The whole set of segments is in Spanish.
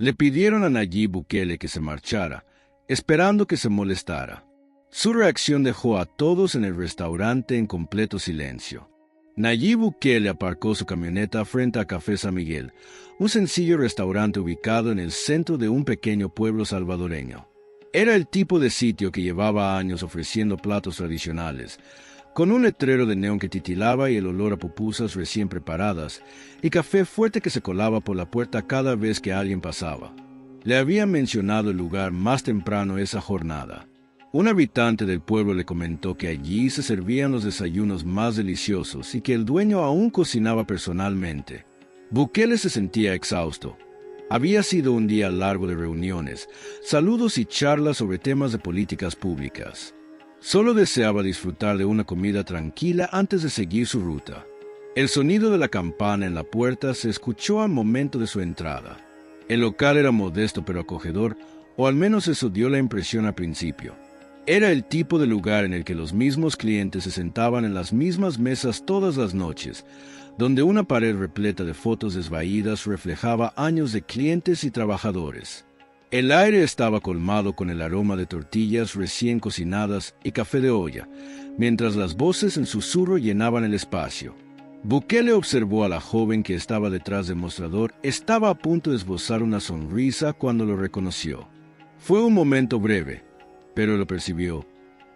Le pidieron a Nayib Bukele que se marchara, esperando que se molestara. Su reacción dejó a todos en el restaurante en completo silencio. Nayib Bukele aparcó su camioneta frente a Café San Miguel, un sencillo restaurante ubicado en el centro de un pequeño pueblo salvadoreño. Era el tipo de sitio que llevaba años ofreciendo platos tradicionales, con un letrero de neón que titilaba y el olor a pupusas recién preparadas, y café fuerte que se colaba por la puerta cada vez que alguien pasaba. Le habían mencionado el lugar más temprano esa jornada. Un habitante del pueblo le comentó que allí se servían los desayunos más deliciosos y que el dueño aún cocinaba personalmente. Bukele se sentía exhausto. Había sido un día largo de reuniones, saludos y charlas sobre temas de políticas públicas. Solo deseaba disfrutar de una comida tranquila antes de seguir su ruta. El sonido de la campana en la puerta se escuchó al momento de su entrada. El local era modesto pero acogedor, o al menos eso dio la impresión al principio. Era el tipo de lugar en el que los mismos clientes se sentaban en las mismas mesas todas las noches, donde una pared repleta de fotos desvaídas reflejaba años de clientes y trabajadores. El aire estaba colmado con el aroma de tortillas recién cocinadas y café de olla, mientras las voces en susurro llenaban el espacio. Bukele observó a la joven que estaba detrás del mostrador. Estaba a punto de esbozar una sonrisa cuando lo reconoció. Fue un momento breve, pero lo percibió.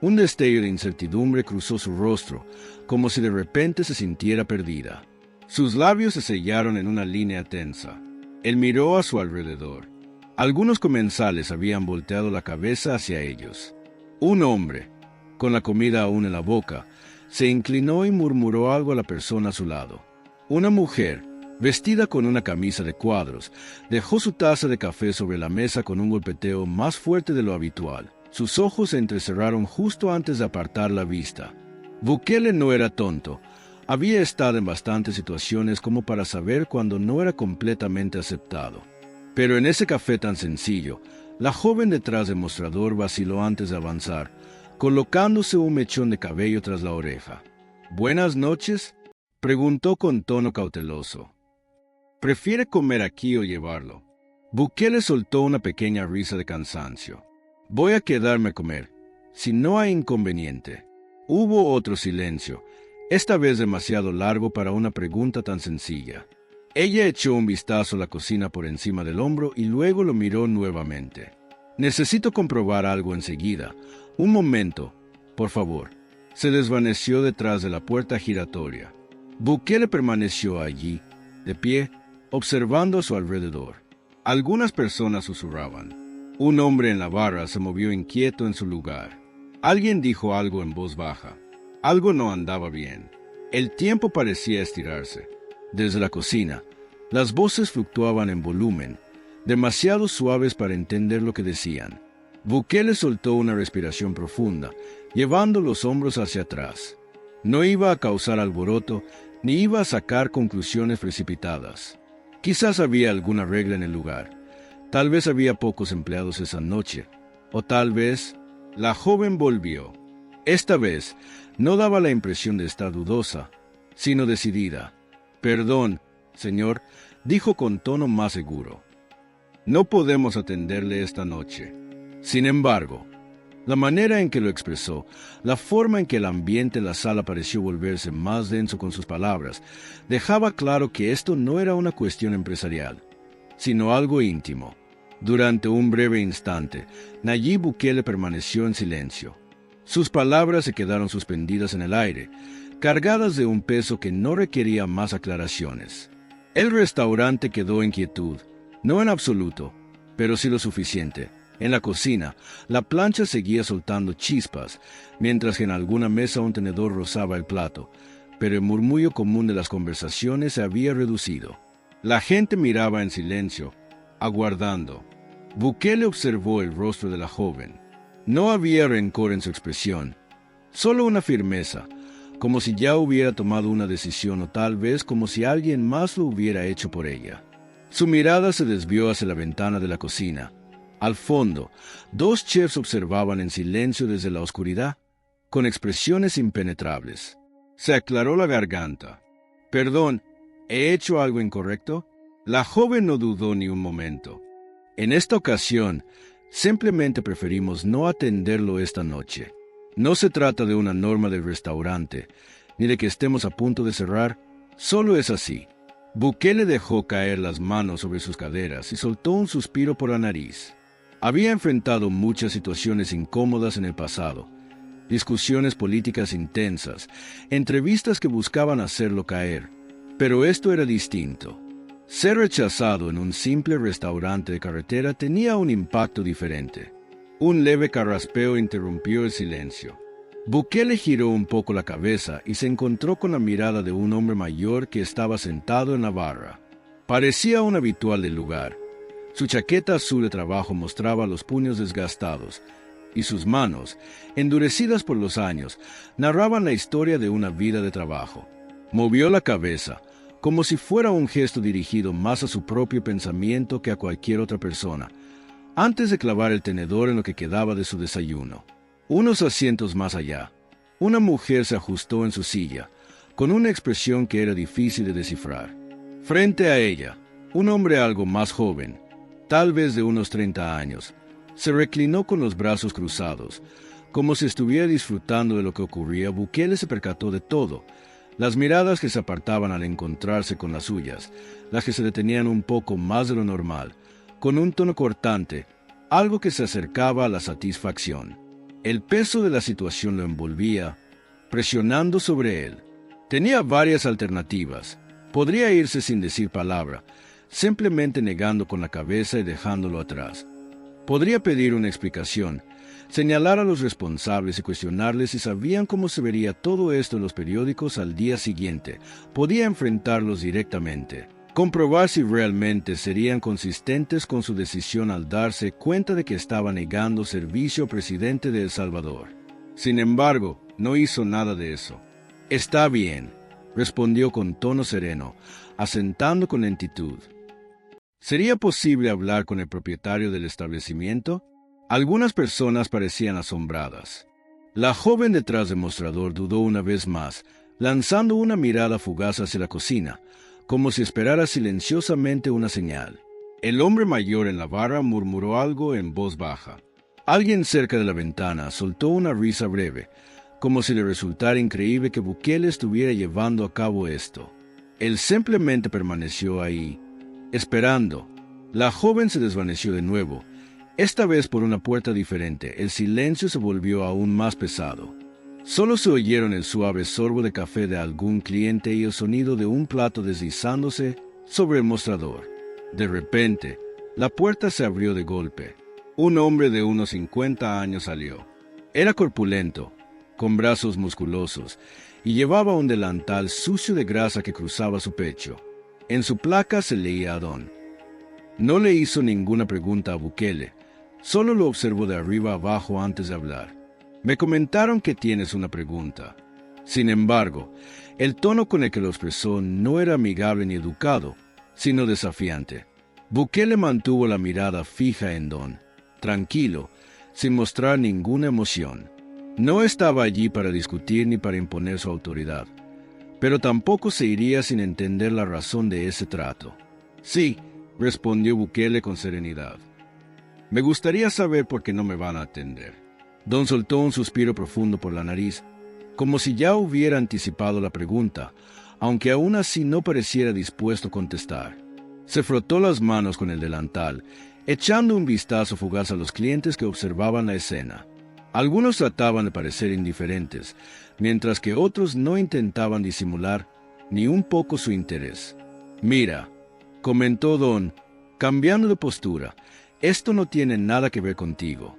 Un destello de incertidumbre cruzó su rostro, como si de repente se sintiera perdida. Sus labios se sellaron en una línea tensa. Él miró a su alrededor. Algunos comensales habían volteado la cabeza hacia ellos. Un hombre, con la comida aún en la boca, se inclinó y murmuró algo a la persona a su lado. Una mujer, vestida con una camisa de cuadros, dejó su taza de café sobre la mesa con un golpeteo más fuerte de lo habitual. Sus ojos se entrecerraron justo antes de apartar la vista. Bukele no era tonto. Había estado en bastantes situaciones como para saber cuando no era completamente aceptado. Pero en ese café tan sencillo, la joven detrás del mostrador vaciló antes de avanzar, colocándose un mechón de cabello tras la oreja. «¿Buenas noches?», preguntó con tono cauteloso. «¿Prefiere comer aquí o llevarlo?». Bukele soltó una pequeña risa de cansancio. «Voy a quedarme a comer, si no hay inconveniente». Hubo otro silencio, esta vez demasiado largo para una pregunta tan sencilla. Ella echó un vistazo a la cocina por encima del hombro y luego lo miró nuevamente. «Necesito comprobar algo enseguida. Un momento, por favor». Se desvaneció detrás de la puerta giratoria. Bukele permaneció allí, de pie, observando a su alrededor. Algunas personas susurraban. Un hombre en la barra se movió inquieto en su lugar. Alguien dijo algo en voz baja. Algo no andaba bien. El tiempo parecía estirarse. Desde la cocina, las voces fluctuaban en volumen, demasiado suaves para entender lo que decían. Bukele soltó una respiración profunda, llevando los hombros hacia atrás. No iba a causar alboroto, ni iba a sacar conclusiones precipitadas. Quizás había alguna regla en el lugar. Tal vez había pocos empleados esa noche. O tal vez... La joven volvió. Esta vez no daba la impresión de estar dudosa, sino decidida. «Perdón, señor», dijo con tono más seguro. «No podemos atenderle esta noche». Sin embargo, la manera en que lo expresó, la forma en que el ambiente en la sala pareció volverse más denso con sus palabras, dejaba claro que esto no era una cuestión empresarial, sino algo íntimo. Durante un breve instante, Nayib Bukele permaneció en silencio. Sus palabras se quedaron suspendidas en el aire, cargadas de un peso que no requería más aclaraciones. El restaurante quedó en quietud, no en absoluto, pero sí lo suficiente. En la cocina, la plancha seguía soltando chispas, mientras que en alguna mesa un tenedor rozaba el plato, pero el murmullo común de las conversaciones se había reducido. La gente miraba en silencio, aguardando. Bukele observó el rostro de la joven. No había rencor en su expresión, solo una firmeza, como si ya hubiera tomado una decisión o tal vez como si alguien más lo hubiera hecho por ella. Su mirada se desvió hacia la ventana de la cocina. Al fondo, dos chefs observaban en silencio desde la oscuridad, con expresiones impenetrables. Se aclaró la garganta. «Perdón, ¿he hecho algo incorrecto?». La joven no dudó ni un momento. En esta ocasión, simplemente preferimos no atenderlo esta noche. No se trata de una norma del restaurante, ni de que estemos a punto de cerrar, solo es así. Bukele dejó caer las manos sobre sus caderas y soltó un suspiro por la nariz. Había enfrentado muchas situaciones incómodas en el pasado, discusiones políticas intensas, entrevistas que buscaban hacerlo caer, pero esto era distinto. Ser rechazado en un simple restaurante de carretera tenía un impacto diferente. Un leve carraspeo interrumpió el silencio. Bukele giró un poco la cabeza y se encontró con la mirada de un hombre mayor que estaba sentado en la barra. Parecía un habitual del lugar. Su chaqueta azul de trabajo mostraba los puños desgastados, y sus manos, endurecidas por los años, narraban la historia de una vida de trabajo. Movió la cabeza, como si fuera un gesto dirigido más a su propio pensamiento que a cualquier otra persona, antes de clavar el tenedor en lo que quedaba de su desayuno. Unos asientos más allá, una mujer se ajustó en su silla, con una expresión que era difícil de descifrar. Frente a ella, un hombre algo más joven, tal vez de unos 30 años, se reclinó con los brazos cruzados, como si estuviera disfrutando de lo que ocurría. Bukele se percató de todo. Las miradas que se apartaban al encontrarse con las suyas, las que se detenían un poco más de lo normal, con un tono cortante, algo que se acercaba a la satisfacción. El peso de la situación lo envolvía, presionando sobre él. Tenía varias alternativas. Podría irse sin decir palabra, simplemente negando con la cabeza y dejándolo atrás. Podría pedir una explicación, señalar a los responsables y cuestionarles si sabían cómo se vería todo esto en los periódicos al día siguiente. Podía enfrentarlos directamente, comprobar si realmente serían consistentes con su decisión al darse cuenta de que estaba negando servicio al presidente de El Salvador. Sin embargo, no hizo nada de eso. «Está bien», respondió con tono sereno, asentando con lentitud. ¿Sería posible hablar con el propietario del establecimiento? Algunas personas parecían asombradas. La joven detrás del mostrador dudó una vez más, lanzando una mirada fugaz hacia la cocina, como si esperara silenciosamente una señal. El hombre mayor en la barra murmuró algo en voz baja. Alguien cerca de la ventana soltó una risa breve, como si le resultara increíble que Bukele estuviera llevando a cabo esto. Él simplemente permaneció ahí, esperando. La joven se desvaneció de nuevo, esta vez por una puerta diferente. El silencio se volvió aún más pesado. Solo se oyeron el suave sorbo de café de algún cliente y el sonido de un plato deslizándose sobre el mostrador. De repente, la puerta se abrió de golpe. Un hombre de unos 50 años salió. Era corpulento, con brazos musculosos, y llevaba un delantal sucio de grasa que cruzaba su pecho. En su placa se leía Adón. No le hizo ninguna pregunta a Bukele, solo lo observó de arriba abajo antes de hablar. «Me comentaron que tienes una pregunta». Sin embargo, el tono con el que lo expresó no era amigable ni educado, sino desafiante. Bukele mantuvo la mirada fija en Don, tranquilo, sin mostrar ninguna emoción. No estaba allí para discutir ni para imponer su autoridad, pero tampoco se iría sin entender la razón de ese trato. «Sí», respondió Bukele con serenidad. «Me gustaría saber por qué no me van a atender». Don soltó un suspiro profundo por la nariz, como si ya hubiera anticipado la pregunta, aunque aún así no pareciera dispuesto a contestar. Se frotó las manos con el delantal, echando un vistazo fugaz a los clientes que observaban la escena. Algunos trataban de parecer indiferentes, mientras que otros no intentaban disimular ni un poco su interés. «Mira», comentó Don, cambiando de postura, «esto no tiene nada que ver contigo».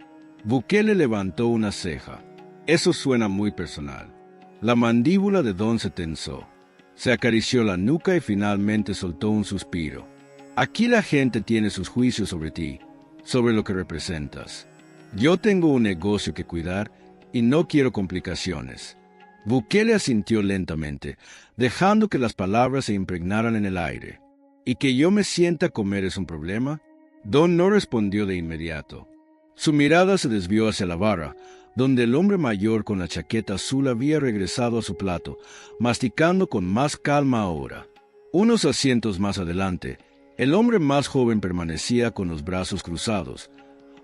Bukele levantó una ceja. «Eso suena muy personal». La mandíbula de Don se tensó. Se acarició la nuca y finalmente soltó un suspiro. «Aquí la gente tiene sus juicios sobre ti, sobre lo que representas. Yo tengo un negocio que cuidar y no quiero complicaciones». Bukele asintió lentamente, dejando que las palabras se impregnaran en el aire. «¿Y que yo me sienta a comer es un problema?» Don no respondió de inmediato. Su mirada se desvió hacia la barra, donde el hombre mayor con la chaqueta azul había regresado a su plato, masticando con más calma ahora. Unos asientos más adelante, El hombre más joven permanecía con los brazos cruzados,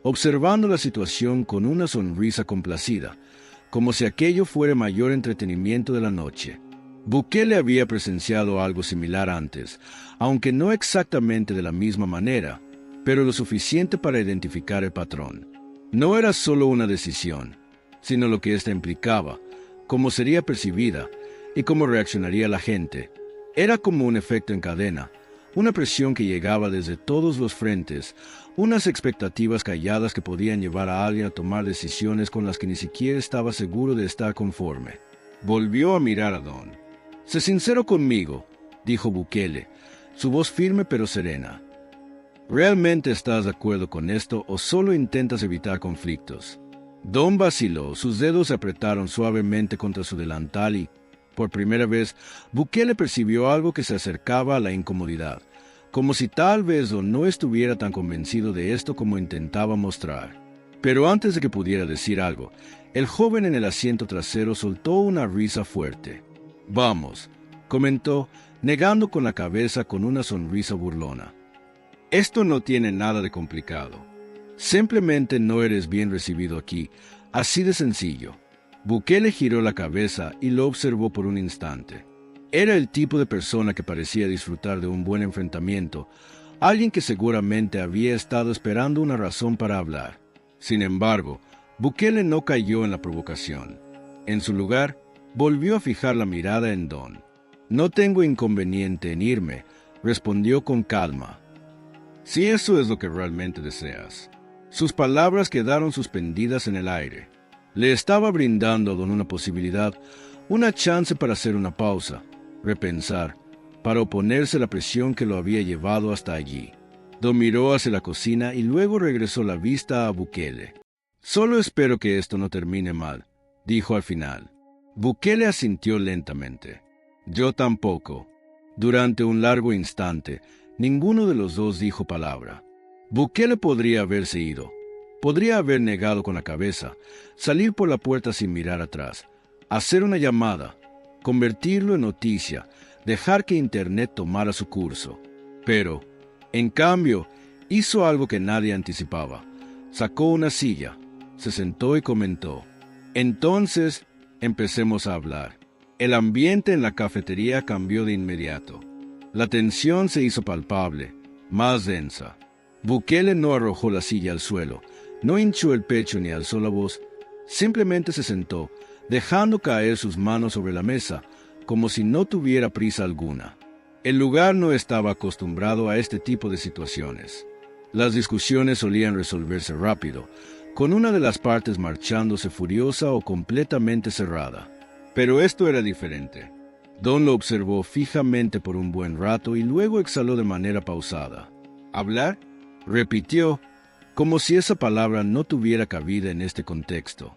observando la situación con una sonrisa complacida, como si aquello fuera el mayor entretenimiento de la noche. Bukele había presenciado algo similar antes, aunque no exactamente de la misma manera, pero lo suficiente para identificar el patrón. No era solo una decisión, sino lo que ésta implicaba, cómo sería percibida y cómo reaccionaría la gente. Era como un efecto en cadena, una presión que llegaba desde todos los frentes, unas expectativas calladas que podían llevar a alguien a tomar decisiones con las que ni siquiera estaba seguro de estar conforme. Volvió a mirar a Don. «Sé sincero conmigo», dijo Bukele, su voz firme pero serena. «¿Realmente estás de acuerdo con esto o solo intentas evitar conflictos?» Don vaciló, sus dedos se apretaron suavemente contra su delantal y, por primera vez, Bukele percibió algo que se acercaba a la incomodidad, como si tal vez Don no estuviera tan convencido de esto como intentaba mostrar. Pero antes de que pudiera decir algo, el joven en el asiento trasero soltó una risa fuerte. «Vamos», comentó, negando con la cabeza con una sonrisa burlona. «Esto no tiene nada de complicado. Simplemente no eres bien recibido aquí, así de sencillo». Bukele giró la cabeza y lo observó por un instante. Era el tipo de persona que parecía disfrutar de un buen enfrentamiento, alguien que seguramente había estado esperando una razón para hablar. Sin embargo, Bukele no cayó en la provocación. En su lugar, volvió a fijar la mirada en Don. «No tengo inconveniente en irme», respondió con calma. «Si eso es lo que realmente deseas». Sus palabras quedaron suspendidas en el aire. Le estaba brindando a Don una posibilidad, una chance para hacer una pausa, repensar, para oponerse a la presión que lo había llevado hasta allí. Don miró hacia la cocina y luego regresó la vista a Bukele. «Solo espero que esto no termine mal», dijo al final. Bukele asintió lentamente. «Yo tampoco». Durante un largo instante, ninguno de los dos dijo palabra. Bukele podría haberse ido. Podría haber negado con la cabeza, salir por la puerta sin mirar atrás, hacer una llamada, convertirlo en noticia, dejar que Internet tomara su curso. Pero, en cambio, hizo algo que nadie anticipaba. Sacó una silla, se sentó y comentó. «Entonces, empecemos a hablar». El ambiente en la cafetería cambió de inmediato. La tensión se hizo palpable, más densa. Bukele no arrojó la silla al suelo, no hinchó el pecho ni alzó la voz, simplemente se sentó, dejando caer sus manos sobre la mesa, como si no tuviera prisa alguna. El lugar no estaba acostumbrado a este tipo de situaciones. Las discusiones solían resolverse rápido, con una de las partes marchándose furiosa o completamente cerrada. Pero esto era diferente. Don lo observó fijamente por un buen rato y luego exhaló de manera pausada. «¿Hablar?», repitió, como si esa palabra no tuviera cabida en este contexto.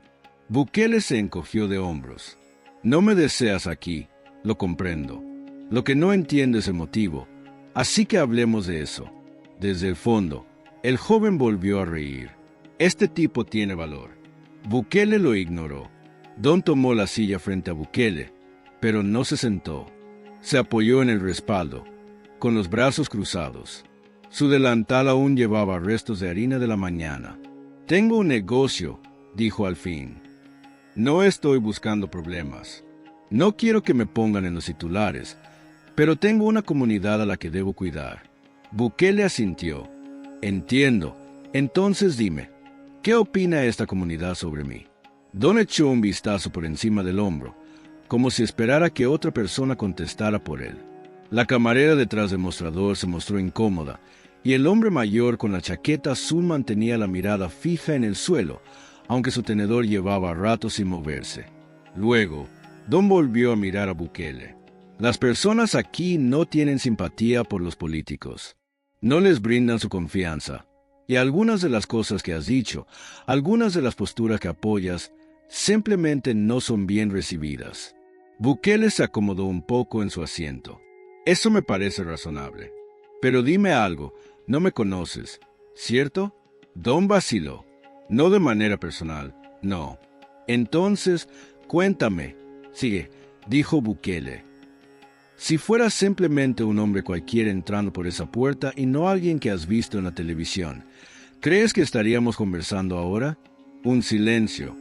Bukele se encogió de hombros. «No me deseas aquí, lo comprendo. Lo que no entiendo es el motivo, así que hablemos de eso». Desde el fondo, el joven volvió a reír. «Este tipo tiene valor». Bukele lo ignoró. Don tomó la silla frente a Bukele, pero no se sentó. Se apoyó en el respaldo, con los brazos cruzados. Su delantal aún llevaba restos de harina de la mañana. «Tengo un negocio», dijo al fin. «No estoy buscando problemas. No quiero que me pongan en los titulares, pero tengo una comunidad a la que debo cuidar». Bukele asintió. «Entiendo. Entonces dime, ¿qué opina esta comunidad sobre mí?» Don echó un vistazo por encima del hombro, como si esperara que otra persona contestara por él. La camarera detrás del mostrador se mostró incómoda, y el hombre mayor con la chaqueta azul mantenía la mirada fija en el suelo, aunque su tenedor llevaba rato sin moverse. Luego, Don volvió a mirar a Bukele. «Las personas aquí no tienen simpatía por los políticos. No les brindan su confianza. Y algunas de las cosas que has dicho, algunas de las posturas que apoyas, simplemente no son bien recibidas». Bukele se acomodó un poco en su asiento. «Eso me parece razonable. Pero dime algo, no me conoces, ¿cierto?» Don vaciló. «No de manera personal, no». «Entonces, cuéntame». «Sigue», dijo Bukele. Si fuera simplemente un hombre cualquiera entrando por esa puerta y no alguien que has visto en la televisión, ¿crees que estaríamos conversando ahora? Un silencio.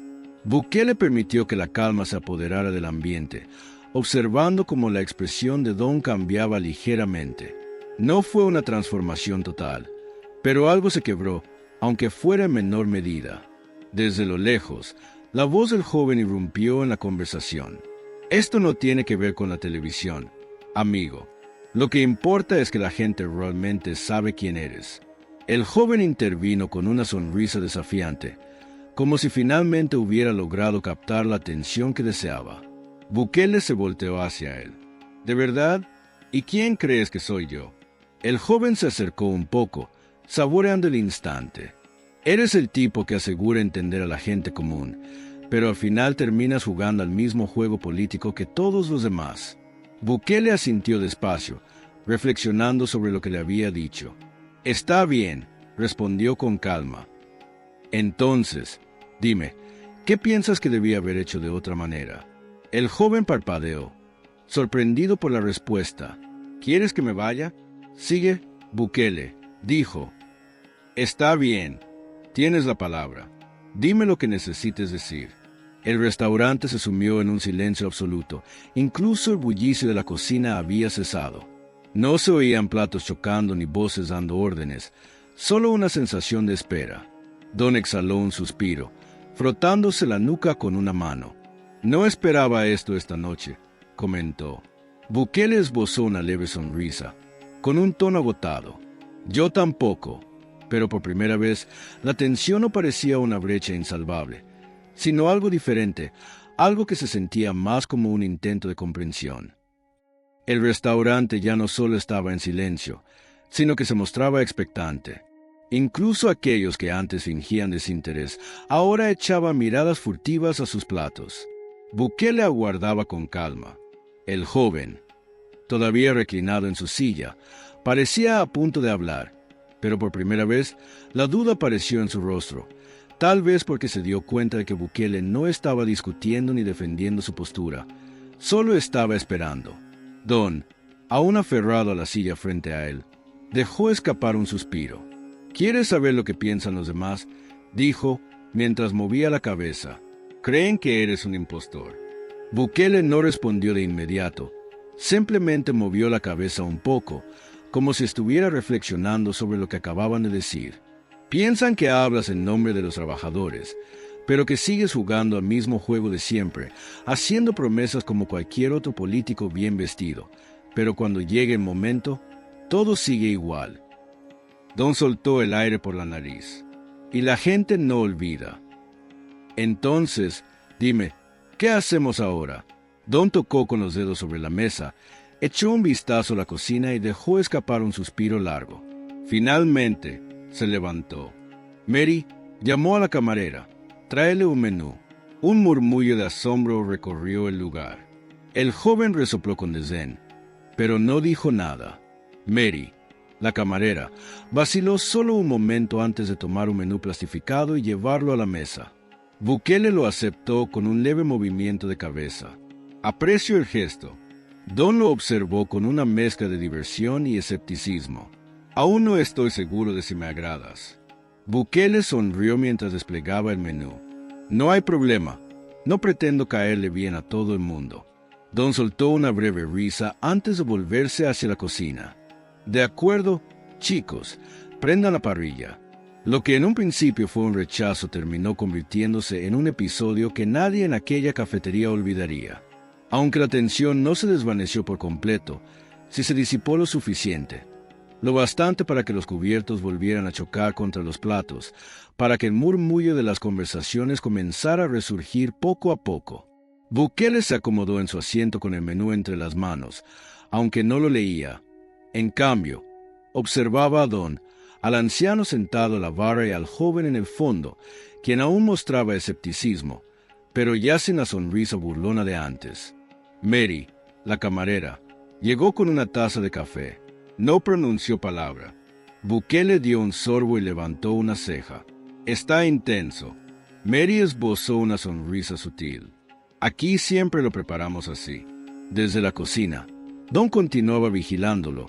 Bukele permitió que la calma se apoderara del ambiente, observando cómo la expresión de Don cambiaba ligeramente. No fue una transformación total, pero algo se quebró, aunque fuera en menor medida. Desde lo lejos, la voz del joven irrumpió en la conversación. Esto no tiene que ver con la televisión, amigo. Lo que importa es que la gente realmente sabe quién eres. El joven intervino con una sonrisa desafiante, como si finalmente hubiera logrado captar la atención que deseaba. Bukele se volteó hacia él. ¿De verdad? ¿Y quién crees que soy yo? El joven se acercó un poco, saboreando el instante. Eres el tipo que asegura entender a la gente común, pero al final terminas jugando al mismo juego político que todos los demás. Bukele asintió despacio, reflexionando sobre lo que le había dicho. Está bien, respondió con calma. Entonces, dime, ¿qué piensas que debía haber hecho de otra manera? El joven parpadeó, sorprendido por la respuesta. ¿Quieres que me vaya? Sigue, Bukele, dijo. Está bien, tienes la palabra. Dime lo que necesites decir. El restaurante se sumió en un silencio absoluto. Incluso el bullicio de la cocina había cesado. No se oían platos chocando ni voces dando órdenes, solo una sensación de espera. Don exhaló un suspiro, frotándose la nuca con una mano. No esperaba esto esta noche, comentó. Bukele esbozó una leve sonrisa, con un tono agotado. Yo tampoco, pero por primera vez la tensión no parecía una brecha insalvable, sino algo diferente, algo que se sentía más como un intento de comprensión. El restaurante ya no solo estaba en silencio, sino que se mostraba expectante. Incluso aquellos que antes fingían desinterés, ahora echaban miradas furtivas a sus platos. Bukele aguardaba con calma. El joven, todavía reclinado en su silla, parecía a punto de hablar, pero por primera vez la duda apareció en su rostro, tal vez porque se dio cuenta de que Bukele no estaba discutiendo ni defendiendo su postura, solo estaba esperando. Don, aún aferrado a la silla frente a él, dejó escapar un suspiro. ¿Quieres saber lo que piensan los demás?, dijo, mientras movía la cabeza. Creen que eres un impostor. Bukele no respondió de inmediato, simplemente movió la cabeza un poco, como si estuviera reflexionando sobre lo que acababan de decir. Piensan que hablas en nombre de los trabajadores, pero que sigues jugando al mismo juego de siempre, haciendo promesas como cualquier otro político bien vestido, pero cuando llegue el momento, todo sigue igual. Don soltó el aire por la nariz. Y la gente no olvida. Entonces, dime, ¿qué hacemos ahora? Don tocó con los dedos sobre la mesa, echó un vistazo a la cocina y dejó escapar un suspiro largo. Finalmente, se levantó. Mary llamó a la camarera. Tráele un menú. Un murmullo de asombro recorrió el lugar. El joven resopló con desdén, pero no dijo nada. Mary, la camarera, vaciló solo un momento antes de tomar un menú plastificado y llevarlo a la mesa. Bukele lo aceptó con un leve movimiento de cabeza. Aprecio el gesto. Don lo observó con una mezcla de diversión y escepticismo. Aún no estoy seguro de si me agradas. Bukele sonrió mientras desplegaba el menú. No hay problema. No pretendo caerle bien a todo el mundo. Don soltó una breve risa antes de volverse hacia la cocina. De acuerdo, chicos, prendan la parrilla. Lo que en un principio fue un rechazo terminó convirtiéndose en un episodio que nadie en aquella cafetería olvidaría. Aunque la tensión no se desvaneció por completo, sí se disipó lo suficiente. Lo bastante para que los cubiertos volvieran a chocar contra los platos, para que el murmullo de las conversaciones comenzara a resurgir poco a poco. Bukele se acomodó en su asiento con el menú entre las manos, aunque no lo leía. En cambio, observaba a Don, al anciano sentado a la barra y al joven en el fondo, quien aún mostraba escepticismo, pero ya sin la sonrisa burlona de antes. Mary, la camarera, llegó con una taza de café. No pronunció palabra. Bukele dio un sorbo y levantó una ceja. Está intenso. Mary esbozó una sonrisa sutil. Aquí siempre lo preparamos así. Desde la cocina. Don continuaba vigilándolo,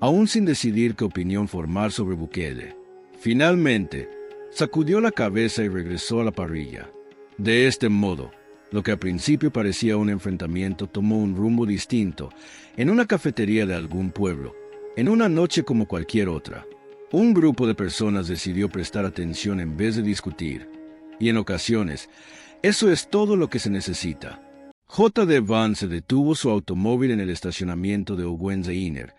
aún sin decidir qué opinión formar sobre Bukele. Finalmente, sacudió la cabeza y regresó a la parrilla. De este modo, lo que al principio parecía un enfrentamiento tomó un rumbo distinto en una cafetería de algún pueblo, en una noche como cualquier otra. Un grupo de personas decidió prestar atención en vez de discutir, y en ocasiones, eso es todo lo que se necesita. J.D. Vance detuvo su automóvil en el estacionamiento de Owens Inner,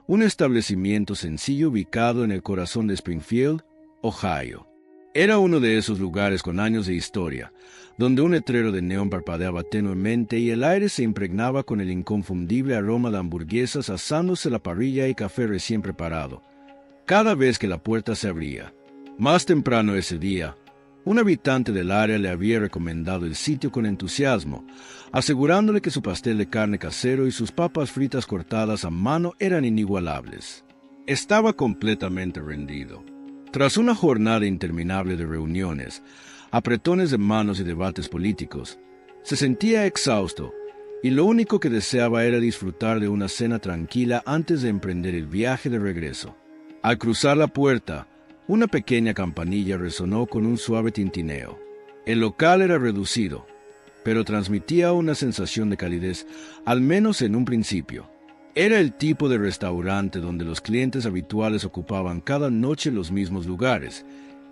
un establecimiento sencillo ubicado en el corazón de Springfield, Ohio. Era uno de esos lugares con años de historia, donde un letrero de neón parpadeaba tenuemente y el aire se impregnaba con el inconfundible aroma de hamburguesas asándose a la parrilla y café recién preparado, cada vez que la puerta se abría. Más temprano ese día, un habitante del área le había recomendado el sitio con entusiasmo, asegurándole que su pastel de carne casero y sus papas fritas cortadas a mano eran inigualables. Estaba completamente rendido. Tras una jornada interminable de reuniones, apretones de manos y debates políticos, se sentía exhausto y lo único que deseaba era disfrutar de una cena tranquila antes de emprender el viaje de regreso. Al cruzar la puerta, una pequeña campanilla resonó con un suave tintineo. El local era reducido, pero transmitía una sensación de calidez, al menos en un principio. Era el tipo de restaurante donde los clientes habituales ocupaban cada noche los mismos lugares,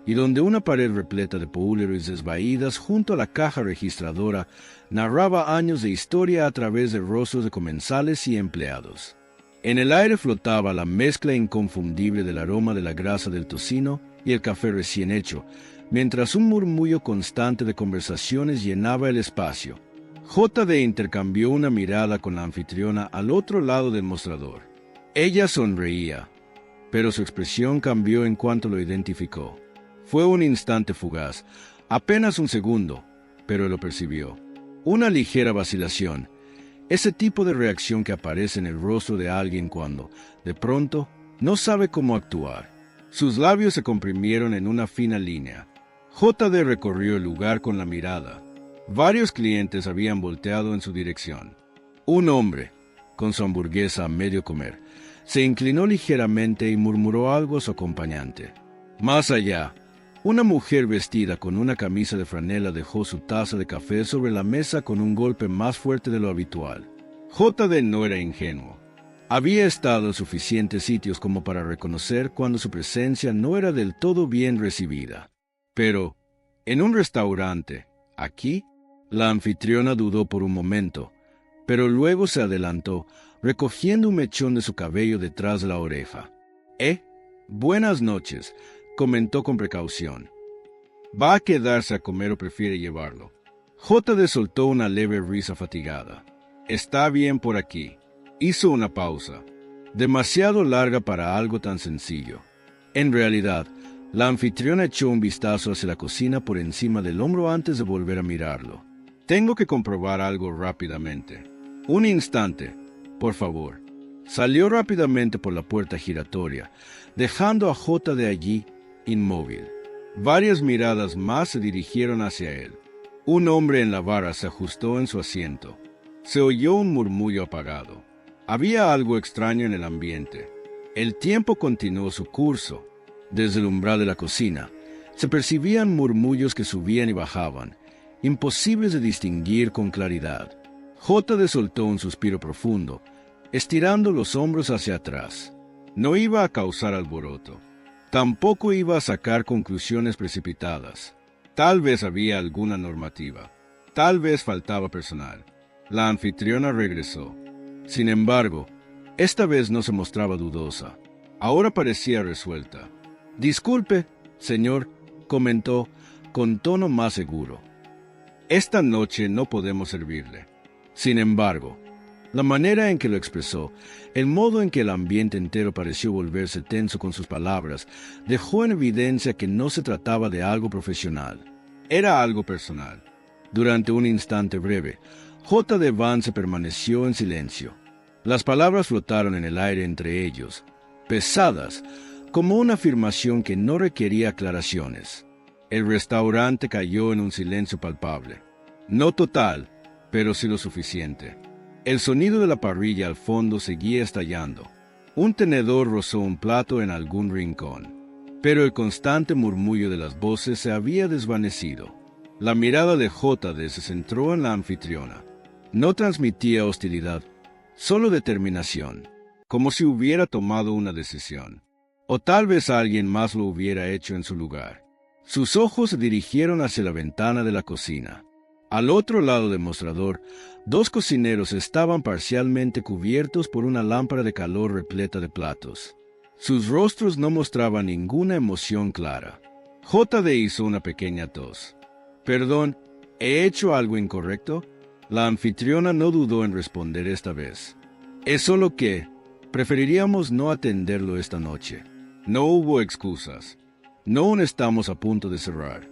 y donde una pared repleta de Polaroids desvaídas junto a la caja registradora narraba años de historia a través de rostros de comensales y empleados. En el aire flotaba la mezcla inconfundible del aroma de la grasa del tocino y el café recién hecho, mientras un murmullo constante de conversaciones llenaba el espacio. J.D. intercambió una mirada con la anfitriona al otro lado del mostrador. Ella sonreía, pero su expresión cambió en cuanto lo identificó. Fue un instante fugaz, apenas un segundo, pero lo percibió. Una ligera vacilación, ese tipo de reacción que aparece en el rostro de alguien cuando, de pronto, no sabe cómo actuar. Sus labios se comprimieron en una fina línea. J.D. recorrió el lugar con la mirada. Varios clientes habían volteado en su dirección. Un hombre, con su hamburguesa a medio comer, se inclinó ligeramente y murmuró algo a su acompañante. Más allá, una mujer vestida con una camisa de franela dejó su taza de café sobre la mesa con un golpe más fuerte de lo habitual. J.D. no era ingenuo. Había estado en suficientes sitios como para reconocer cuando su presencia no era del todo bien recibida. Pero, en un restaurante, aquí, la anfitriona dudó por un momento, pero luego se adelantó, recogiendo un mechón de su cabello detrás de la oreja. Buenas noches, comentó con precaución. ¿Va a quedarse a comer o prefiere llevarlo? J.D. soltó una leve risa fatigada. Está bien por aquí. Hizo una pausa, demasiado larga para algo tan sencillo. En realidad, la anfitriona echó un vistazo hacia la cocina por encima del hombro antes de volver a mirarlo. Tengo que comprobar algo rápidamente. Un instante, por favor. Salió rápidamente por la puerta giratoria, dejando a J.D. allí, inmóvil. Varias miradas más se dirigieron hacia él. Un hombre en la barra se ajustó en su asiento. Se oyó un murmullo apagado. Había algo extraño en el ambiente. El tiempo continuó su curso. Desde el umbral de la cocina, se percibían murmullos que subían y bajaban, imposibles de distinguir con claridad. J.D. soltó un suspiro profundo, estirando los hombros hacia atrás. No iba a causar alboroto. Tampoco iba a sacar conclusiones precipitadas. Tal vez había alguna normativa. Tal vez faltaba personal. La anfitriona regresó. Sin embargo, esta vez no se mostraba dudosa. Ahora parecía resuelta. «Disculpe, señor», comentó, con tono más seguro. «Esta noche no podemos servirle». Sin embargo, la manera en que lo expresó, el modo en que el ambiente entero pareció volverse tenso con sus palabras, dejó en evidencia que no se trataba de algo profesional. Era algo personal. Durante un instante breve, J.D. Vance permaneció en silencio. Las palabras flotaron en el aire entre ellos, pesadas, como una afirmación que no requería aclaraciones. El restaurante cayó en un silencio palpable. No total, pero sí lo suficiente. El sonido de la parrilla al fondo seguía estallando. Un tenedor rozó un plato en algún rincón, pero el constante murmullo de las voces se había desvanecido. La mirada de J.D. se centró en la anfitriona. No transmitía hostilidad, solo determinación, como si hubiera tomado una decisión. O tal vez alguien más lo hubiera hecho en su lugar. Sus ojos se dirigieron hacia la ventana de la cocina. Al otro lado del mostrador, dos cocineros estaban parcialmente cubiertos por una lámpara de calor repleta de platos. Sus rostros no mostraban ninguna emoción clara. J.D. hizo una pequeña tos. «Perdón, ¿he hecho algo incorrecto?» La anfitriona no dudó en responder esta vez. «Es solo que preferiríamos no atenderlo esta noche». No hubo excusas. No aún estamos a punto de cerrar.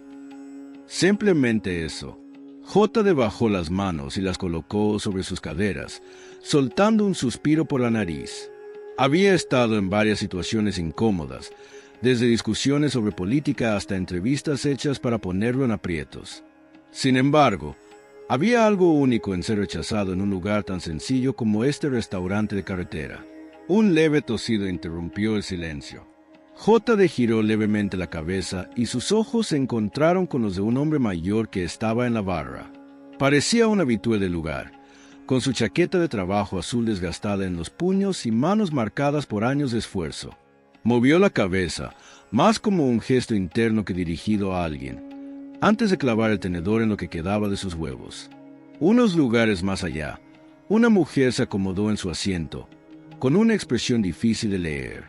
Simplemente eso. J.D. bajó las manos y las colocó sobre sus caderas, soltando un suspiro por la nariz. Había estado en varias situaciones incómodas, desde discusiones sobre política hasta entrevistas hechas para ponerlo en aprietos. Sin embargo, había algo único en ser rechazado en un lugar tan sencillo como este restaurante de carretera. Un leve tosido interrumpió el silencio. J.D. giró levemente la cabeza y sus ojos se encontraron con los de un hombre mayor que estaba en la barra. Parecía un habitué del lugar, con su chaqueta de trabajo azul desgastada en los puños y manos marcadas por años de esfuerzo. Movió la cabeza, más como un gesto interno que dirigido a alguien, antes de clavar el tenedor en lo que quedaba de sus huevos. Unos lugares más allá, una mujer se acomodó en su asiento, con una expresión difícil de leer.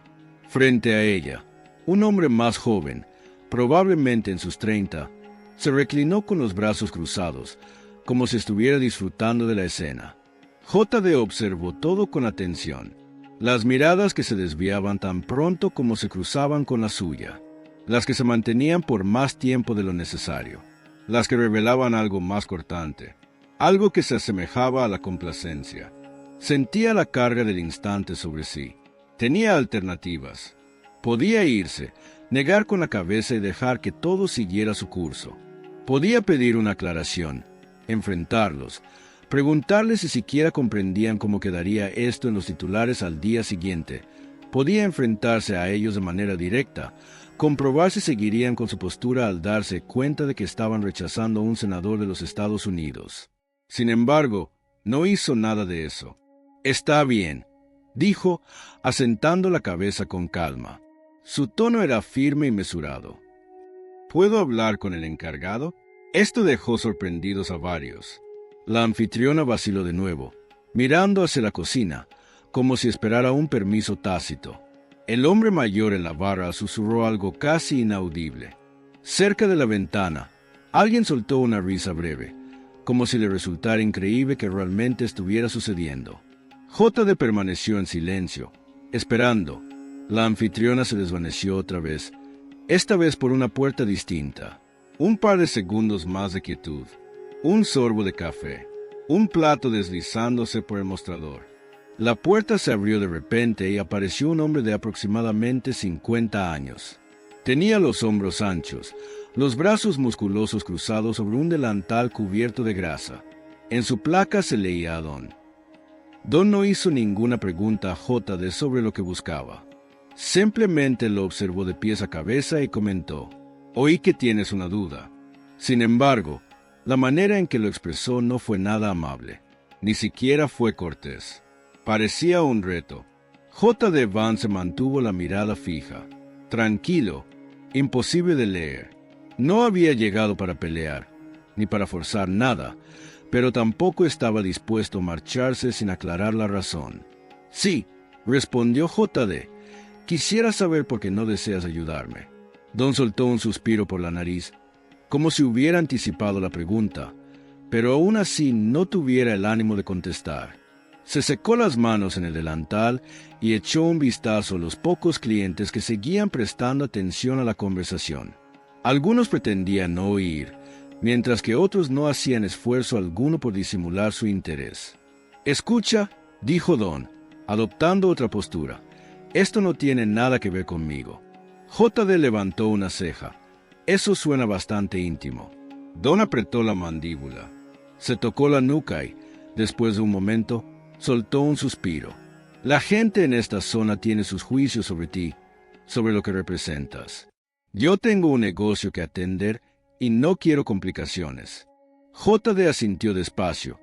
Frente a ella, un hombre más joven, probablemente en sus 30, se reclinó con los brazos cruzados, como si estuviera disfrutando de la escena. J.D. observó todo con atención, las miradas que se desviaban tan pronto como se cruzaban con la suya, las que se mantenían por más tiempo de lo necesario, las que revelaban algo más cortante, algo que se asemejaba a la complacencia. Sentía la carga del instante sobre sí. Tenía alternativas. Podía irse, negar con la cabeza y dejar que todo siguiera su curso. Podía pedir una aclaración, enfrentarlos, preguntarles si siquiera comprendían cómo quedaría esto en los titulares al día siguiente. Podía enfrentarse a ellos de manera directa, comprobar si seguirían con su postura al darse cuenta de que estaban rechazando a un senador de los Estados Unidos. Sin embargo, no hizo nada de eso. «Está bien», dijo, asentando la cabeza con calma. Su tono era firme y mesurado. «¿Puedo hablar con el encargado?» Esto dejó sorprendidos a varios. La anfitriona vaciló de nuevo, mirando hacia la cocina, como si esperara un permiso tácito. El hombre mayor en la barra susurró algo casi inaudible. Cerca de la ventana, alguien soltó una risa breve, como si le resultara increíble que realmente estuviera sucediendo. J.D. permaneció en silencio, esperando. La anfitriona se desvaneció otra vez, esta vez por una puerta distinta. Un par de segundos más de quietud, un sorbo de café, un plato deslizándose por el mostrador. La puerta se abrió de repente y apareció un hombre de aproximadamente 50 años. Tenía los hombros anchos, los brazos musculosos cruzados sobre un delantal cubierto de grasa. En su placa se leía Don. Don no hizo ninguna pregunta a J.D. sobre lo que buscaba. Simplemente lo observó de pies a cabeza y comentó: «Oí que tienes una duda». Sin embargo, la manera en que lo expresó no fue nada amable. Ni siquiera fue cortés. Parecía un reto. J.D. Vance mantuvo la mirada fija, tranquilo, imposible de leer. No había llegado para pelear, ni para forzar nada, pero tampoco estaba dispuesto a marcharse sin aclarar la razón. «Sí», respondió J.D., «quisiera saber por qué no deseas ayudarme». Don soltó un suspiro por la nariz, como si hubiera anticipado la pregunta, pero aún así no tuviera el ánimo de contestar. Se secó las manos en el delantal y echó un vistazo a los pocos clientes que seguían prestando atención a la conversación. Algunos pretendían no oír, mientras que otros no hacían esfuerzo alguno por disimular su interés. «Escucha», dijo Don, adoptando otra postura, «esto no tiene nada que ver conmigo». J.D. levantó una ceja. «Eso suena bastante íntimo». Don apretó la mandíbula. Se tocó la nuca y, después de un momento, Soltó un suspiro. La gente en esta zona tiene sus juicios sobre ti, sobre lo que representas. Yo tengo un negocio que atender y no quiero complicaciones. JD asintió despacio,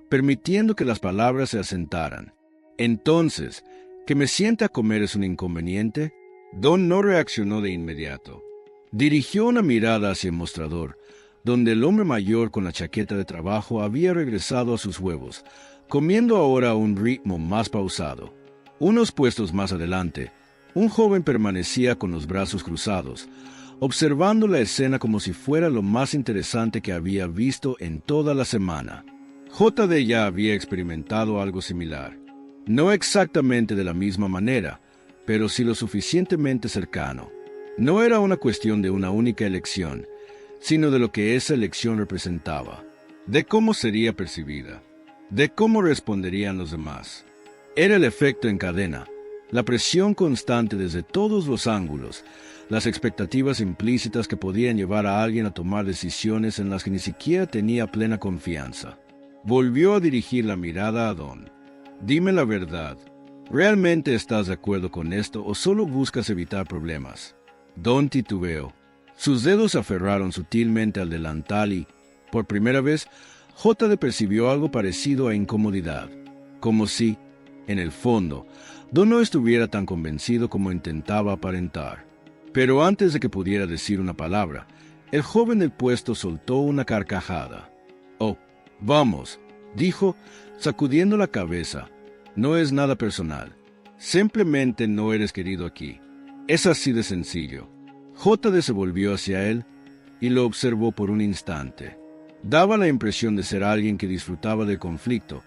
permitiendo que las palabras se asentaran. Entonces, ¿que me sienta a comer es un inconveniente? Don no reaccionó de inmediato. Dirigió una mirada hacia el mostrador, donde el hombre mayor con la chaqueta de trabajo había regresado a sus huevos, comiendo ahora a un ritmo más pausado. Unos puestos más adelante, un joven permanecía con los brazos cruzados, observando la escena como si fuera lo más interesante que había visto en toda la semana. JD ya había experimentado algo similar. No exactamente de la misma manera, pero sí lo suficientemente cercano. No era una cuestión de una única elección, sino de lo que esa elección representaba, de cómo sería percibida, de cómo responderían los demás. Era el efecto en cadena, la presión constante desde todos los ángulos, las expectativas implícitas que podían llevar a alguien a tomar decisiones en las que ni siquiera tenía plena confianza. Volvió a dirigir la mirada a Don. Dime la verdad, ¿realmente estás de acuerdo con esto o solo buscas evitar problemas? Don titubeó. Sus dedos se aferraron sutilmente al delantal y, por primera vez, JD percibió algo parecido a incomodidad, como si, en el fondo, Don no estuviera tan convencido como intentaba aparentar. Pero antes de que pudiera decir una palabra, el joven del puesto soltó una carcajada. «Oh, vamos», dijo, sacudiendo la cabeza. «No es nada personal. Simplemente no eres querido aquí. Es así de sencillo». JD se volvió hacia él y lo observó por un instante. Daba la impresión de ser alguien que disfrutaba del conflicto,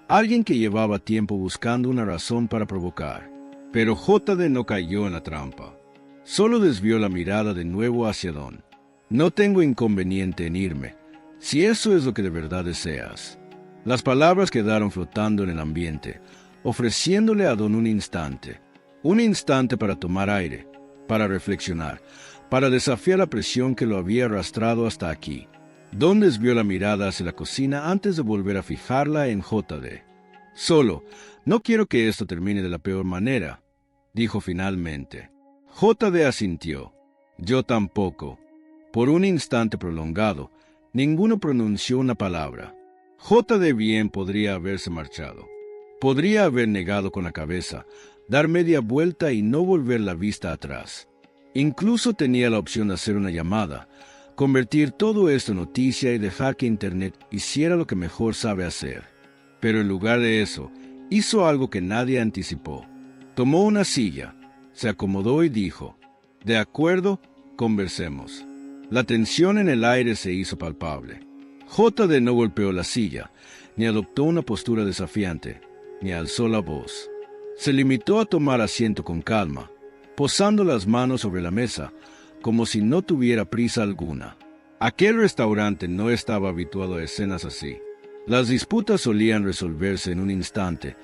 alguien que llevaba tiempo buscando una razón para provocar. Pero JD no cayó en la trampa. Solo desvió la mirada de nuevo hacia Don. «No tengo inconveniente en irme, si eso es lo que de verdad deseas». Las palabras quedaron flotando en el ambiente, ofreciéndole a Don un instante para tomar aire, para reflexionar, para desafiar la presión que lo había arrastrado hasta aquí. Don desvió la mirada hacia la cocina antes de volver a fijarla en JD. «Solo, no quiero que esto termine de la peor manera», dijo finalmente. JD asintió. «Yo tampoco». Por un instante prolongado, ninguno pronunció una palabra. JD bien podría haberse marchado. Podría haber negado con la cabeza, dar media vuelta y no volver la vista atrás. Incluso tenía la opción de hacer una llamada, convertir todo esto en noticia y dejar que Internet hiciera lo que mejor sabe hacer. Pero en lugar de eso, hizo algo que nadie anticipó. Tomó una silla, se acomodó y dijo: «De acuerdo, conversemos». La tensión en el aire se hizo palpable. JD no golpeó la silla, ni adoptó una postura desafiante, ni alzó la voz. Se limitó a tomar asiento con calma, posando las manos sobre la mesa, como si no tuviera prisa alguna. Aquel restaurante no estaba habituado a escenas así. Las disputas solían resolverse en un instante,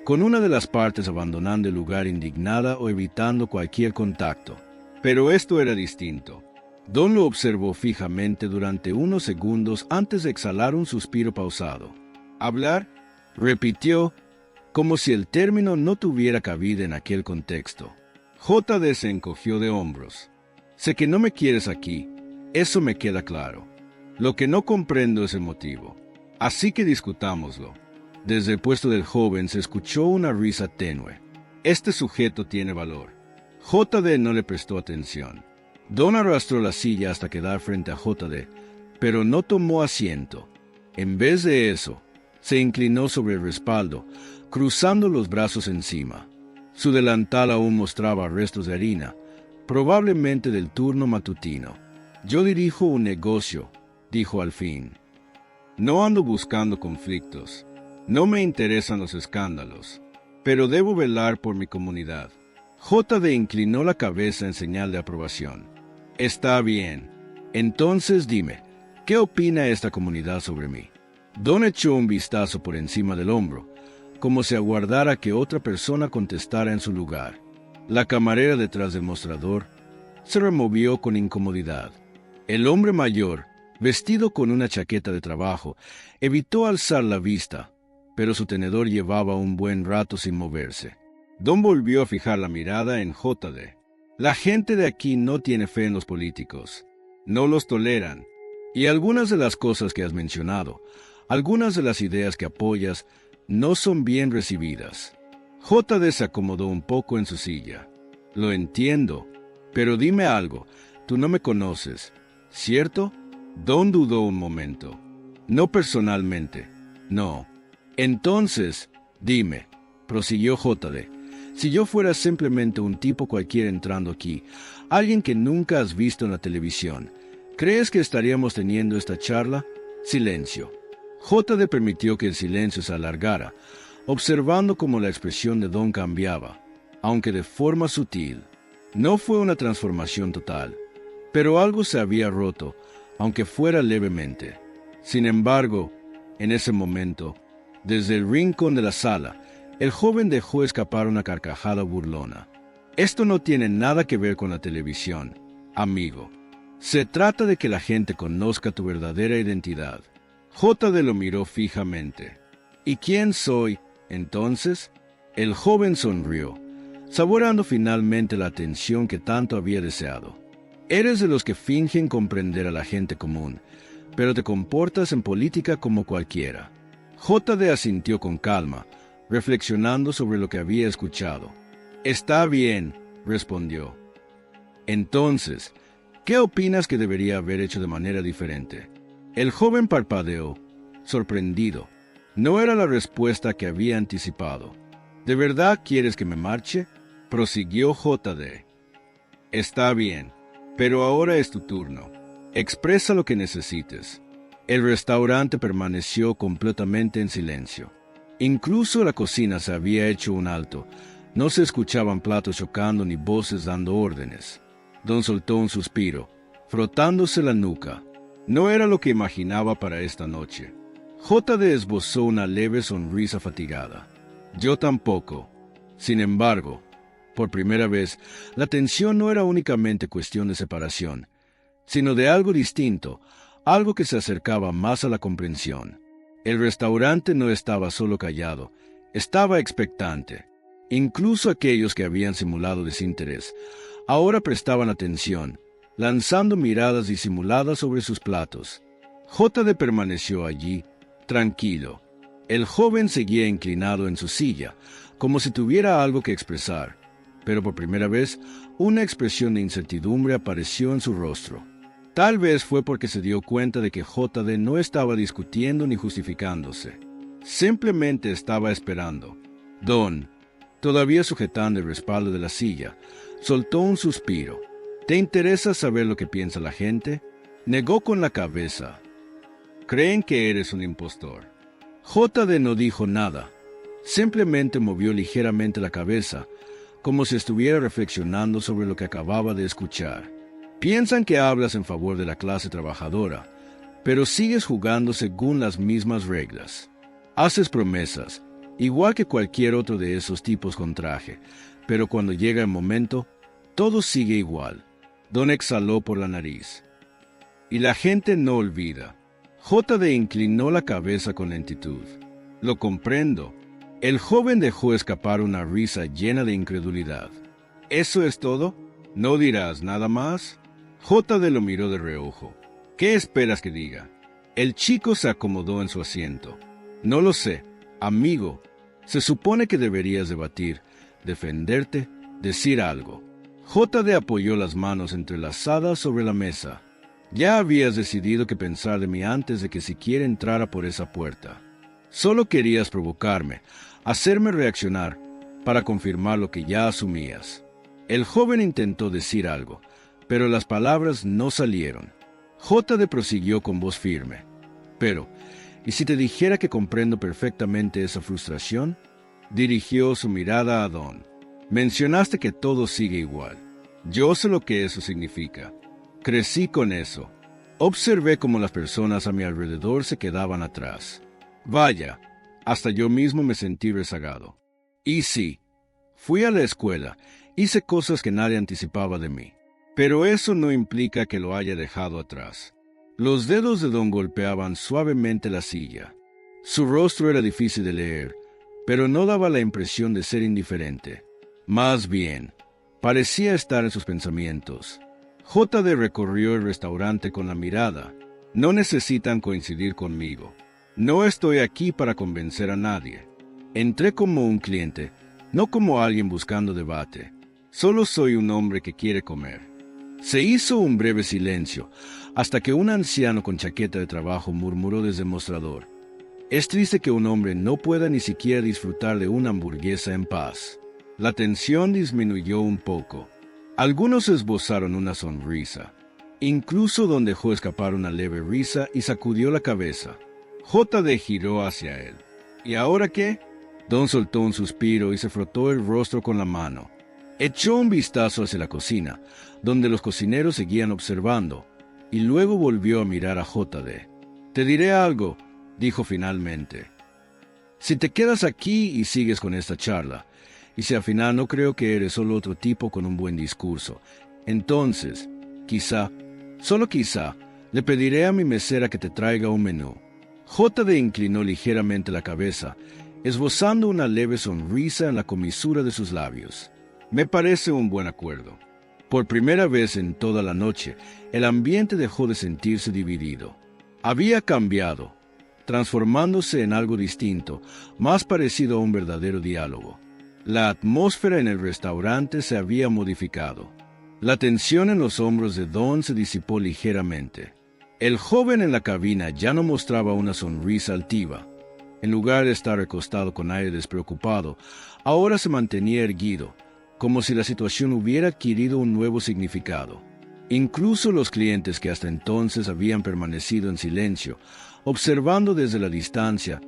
con una de las partes abandonando el lugar indignada o evitando cualquier contacto. Pero esto era distinto. Don lo observó fijamente durante unos segundos antes de exhalar un suspiro pausado. «¿Hablar?», repitió, como si el término no tuviera cabida en aquel contexto. JD se encogió de hombros. «Sé que no me quieres aquí, eso me queda claro. Lo que no comprendo es el motivo. Así que discutámoslo». Desde el puesto del joven se escuchó una risa tenue. «Este sujeto tiene valor». JD no le prestó atención. Don arrastró la silla hasta quedar frente a JD, pero no tomó asiento. En vez de eso, se inclinó sobre el respaldo, cruzando los brazos encima. Su delantal aún mostraba restos de harina, probablemente del turno matutino. «Yo dirijo un negocio», dijo al fin. «No ando buscando conflictos. No me interesan los escándalos. Pero debo velar por mi comunidad». JD inclinó la cabeza en señal de aprobación. «Está bien. Entonces dime, ¿qué opina esta comunidad sobre mí?» Don echó un vistazo por encima del hombro, como si aguardara que otra persona contestara en su lugar. La camarera detrás del mostrador se removió con incomodidad. El hombre mayor, vestido con una chaqueta de trabajo, evitó alzar la vista, pero su tenedor llevaba un buen rato sin moverse. Don volvió a fijar la mirada en JD. La gente de aquí no tiene fe en los políticos. No los toleran. Y algunas de las cosas que has mencionado, algunas de las ideas que apoyas, no son bien recibidas. JD se acomodó un poco en su silla. Lo entiendo, pero dime algo. Tú no me conoces, ¿cierto? Don dudó un momento. No personalmente, no. Entonces, dime, prosiguió JD, si yo fuera simplemente un tipo cualquiera entrando aquí, alguien que nunca has visto en la televisión, ¿crees que estaríamos teniendo esta charla? Silencio. JD permitió que el silencio se alargara, observando cómo la expresión de Don cambiaba, aunque de forma sutil. No fue una transformación total, pero algo se había roto, aunque fuera levemente. Sin embargo, en ese momento, desde el rincón de la sala, el joven dejó escapar una carcajada burlona. Esto no tiene nada que ver con la televisión, amigo. Se trata de que la gente conozca tu verdadera identidad. JD lo miró fijamente. ¿Y quién soy, entonces? El joven sonrió, saboreando finalmente la atención que tanto había deseado. Eres de los que fingen comprender a la gente común, pero te comportas en política como cualquiera. JD asintió con calma, reflexionando sobre lo que había escuchado. Está bien, respondió. Entonces, ¿qué opinas que debería haber hecho de manera diferente? El joven parpadeó, sorprendido. No era la respuesta que había anticipado. ¿De verdad quieres que me marche? Prosiguió JD. Está bien, pero ahora es tu turno. Expresa lo que necesites. El restaurante permaneció completamente en silencio. Incluso la cocina se había hecho un alto. No se escuchaban platos chocando ni voces dando órdenes. Don soltó un suspiro, frotándose la nuca. No era lo que imaginaba para esta noche. JD esbozó una leve sonrisa fatigada. Yo tampoco. Sin embargo, por primera vez, la tensión no era únicamente cuestión de separación, sino de algo distinto, algo que se acercaba más a la comprensión. El restaurante no estaba solo callado, estaba expectante. Incluso aquellos que habían simulado desinterés, ahora prestaban atención, lanzando miradas disimuladas sobre sus platos. JD permaneció allí, tranquilo. El joven seguía inclinado en su silla, como si tuviera algo que expresar, pero por primera vez una expresión de incertidumbre apareció en su rostro. Tal vez fue porque se dio cuenta de que JD no estaba discutiendo ni justificándose. Simplemente estaba esperando. Don, todavía sujetando el respaldo de la silla, soltó un suspiro. ¿Te interesa saber lo que piensa la gente? Negó con la cabeza. Creen que eres un impostor. JD no dijo nada. Simplemente movió ligeramente la cabeza, como si estuviera reflexionando sobre lo que acababa de escuchar. Piensan que hablas en favor de la clase trabajadora, pero sigues jugando según las mismas reglas. Haces promesas, igual que cualquier otro de esos tipos con traje, pero cuando llega el momento, todo sigue igual. Don exhaló por la nariz. Y la gente no olvida. JD inclinó la cabeza con lentitud. Lo comprendo. El joven dejó escapar una risa llena de incredulidad. ¿Eso es todo? ¿No dirás nada más? JD lo miró de reojo. ¿Qué esperas que diga? El chico se acomodó en su asiento. No lo sé, amigo. Se supone que deberías debatir, defenderte, decir algo. JD apoyó las manos entrelazadas sobre la mesa. Ya habías decidido qué pensar de mí antes de que siquiera entrara por esa puerta. Solo querías provocarme, hacerme reaccionar, para confirmar lo que ya asumías. El joven intentó decir algo, pero las palabras no salieron. JD prosiguió con voz firme. Pero, ¿y si te dijera que comprendo perfectamente esa frustración? Dirigió su mirada a Don. Mencionaste que todo sigue igual. Yo sé lo que eso significa. Crecí con eso. Observé cómo las personas a mi alrededor se quedaban atrás. Vaya, hasta yo mismo me sentí rezagado. Y sí, fui a la escuela, hice cosas que nadie anticipaba de mí. Pero eso no implica que lo haya dejado atrás. Los dedos de Don golpeaban suavemente la silla. Su rostro era difícil de leer, pero no daba la impresión de ser indiferente. Más bien, parecía estar en sus pensamientos. JD recorrió el restaurante con la mirada. No necesitan coincidir conmigo. No estoy aquí para convencer a nadie. Entré como un cliente, no como alguien buscando debate. Solo soy un hombre que quiere comer. Se hizo un breve silencio, hasta que un anciano con chaqueta de trabajo murmuró desde el mostrador: «Es triste que un hombre no pueda ni siquiera disfrutar de una hamburguesa en paz». La tensión disminuyó un poco. Algunos esbozaron una sonrisa. Incluso Don dejó escapar una leve risa y sacudió la cabeza. JD giró hacia él. «¿Y ahora qué?». Don soltó un suspiro y se frotó el rostro con la mano. Echó un vistazo hacia la cocina, donde los cocineros seguían observando, y luego volvió a mirar a JD. «Te diré algo», dijo finalmente. «Si te quedas aquí y sigues con esta charla, y si al final no creo que eres solo otro tipo con un buen discurso, entonces, quizá, solo quizá, le pediré a mi mesera que te traiga un menú». JD inclinó ligeramente la cabeza, esbozando una leve sonrisa en la comisura de sus labios. «Me parece un buen acuerdo». Por primera vez en toda la noche, el ambiente dejó de sentirse dividido. Había cambiado, transformándose en algo distinto, más parecido a un verdadero diálogo. La atmósfera en el restaurante se había modificado. La tensión en los hombros de Don se disipó ligeramente. El joven en la cabina ya no mostraba una sonrisa altiva. En lugar de estar recostado con aire despreocupado, ahora se mantenía erguido, como si la situación hubiera adquirido un nuevo significado. Incluso los clientes que hasta entonces habían permanecido en silencio, observando desde la distancia,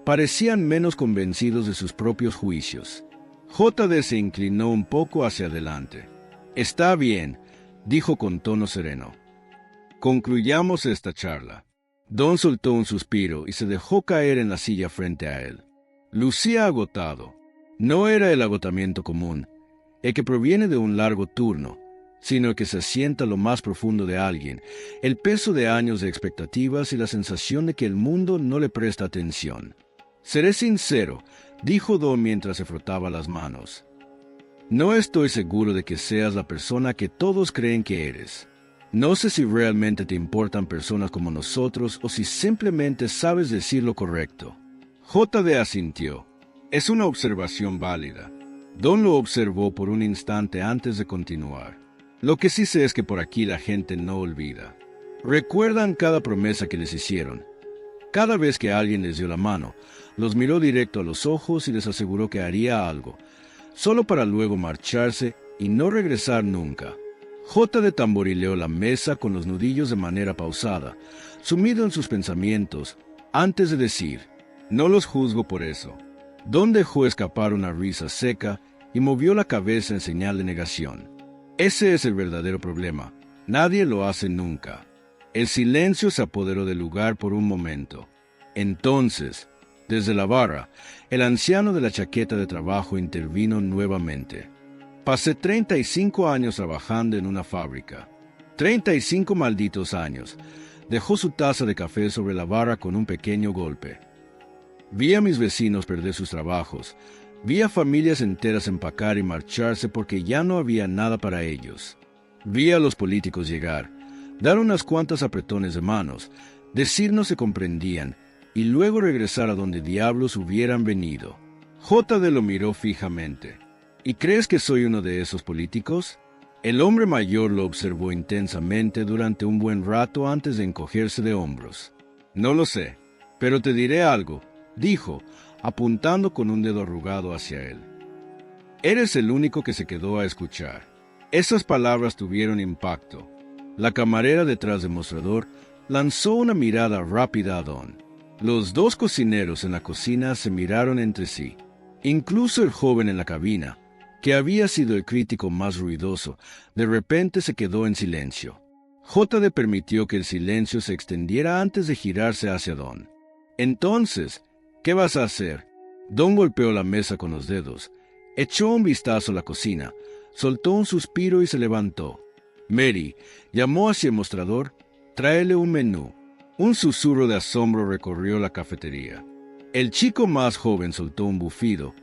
parecían menos convencidos de sus propios juicios. JD se inclinó un poco hacia adelante. «Está bien», dijo con tono sereno. «Concluyamos esta charla». Don soltó un suspiro y se dejó caer en la silla frente a él. Lucía agotado. No era el agotamiento común, el que proviene de un largo turno, sino el que se asienta lo más profundo de alguien, el peso de años de expectativas y la sensación de que el mundo no le presta atención. «Seré sincero», dijo Don mientras se frotaba las manos. «No estoy seguro de que seas la persona que todos creen que eres. No sé si realmente te importan personas como nosotros o si simplemente sabes decir lo correcto». JD asintió. «Es una observación válida». Don lo observó por un instante antes de continuar. «Lo que sí sé es que por aquí la gente no olvida. Recuerdan cada promesa que les hicieron. Cada vez que alguien les dio la mano, los miró directo a los ojos y les aseguró que haría algo, solo para luego marcharse y no regresar nunca». JD tamborileó la mesa con los nudillos de manera pausada, sumido en sus pensamientos, antes de decir: «No los juzgo por eso». Don dejó escapar una risa seca y movió la cabeza en señal de negación. «Ese es el verdadero problema. Nadie lo hace nunca». El silencio se apoderó del lugar por un momento. Entonces, desde la barra, el anciano de la chaqueta de trabajo intervino nuevamente. «Pasé 35 años trabajando en una fábrica. 35 malditos años». Dejó su taza de café sobre la barra con un pequeño golpe. «Vi a mis vecinos perder sus trabajos. Vi a familias enteras empacar y marcharse porque ya no había nada para ellos. Vi a los políticos llegar, dar unas cuantas apretones de manos, decirnos se comprendían y luego regresar a donde diablos hubieran venido». JD lo miró fijamente. «¿Y crees que soy uno de esos políticos?». El hombre mayor lo observó intensamente durante un buen rato antes de encogerse de hombros. «No lo sé, pero te diré algo», dijo, apuntando con un dedo arrugado hacia él. «Eres el único que se quedó a escuchar». Esas palabras tuvieron impacto. La camarera detrás del mostrador lanzó una mirada rápida a Don. Los dos cocineros en la cocina se miraron entre sí. Incluso el joven en la cabina, que había sido el crítico más ruidoso, de repente se quedó en silencio. JD permitió que el silencio se extendiera antes de girarse hacia Don. «Entonces, ¿qué vas a hacer?». Don golpeó la mesa con los dedos, echó un vistazo a la cocina, soltó un suspiro y se levantó. «Mary», llamó hacia el mostrador, «tráele un menú». Un susurro de asombro recorrió la cafetería. El chico más joven soltó un bufido,